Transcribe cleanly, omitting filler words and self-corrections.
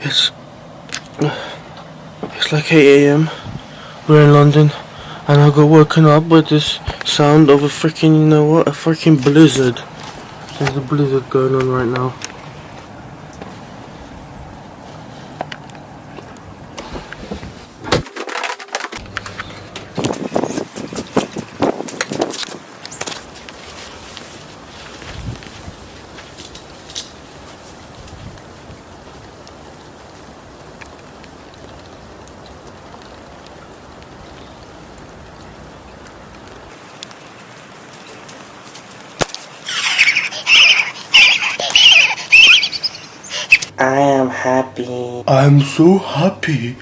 It's like 8 a.m. We're in London, and I got woken up with this sound of a freaking, you know what, a freaking blizzard. There's a blizzard going on right now. I am happy. I'm so happy.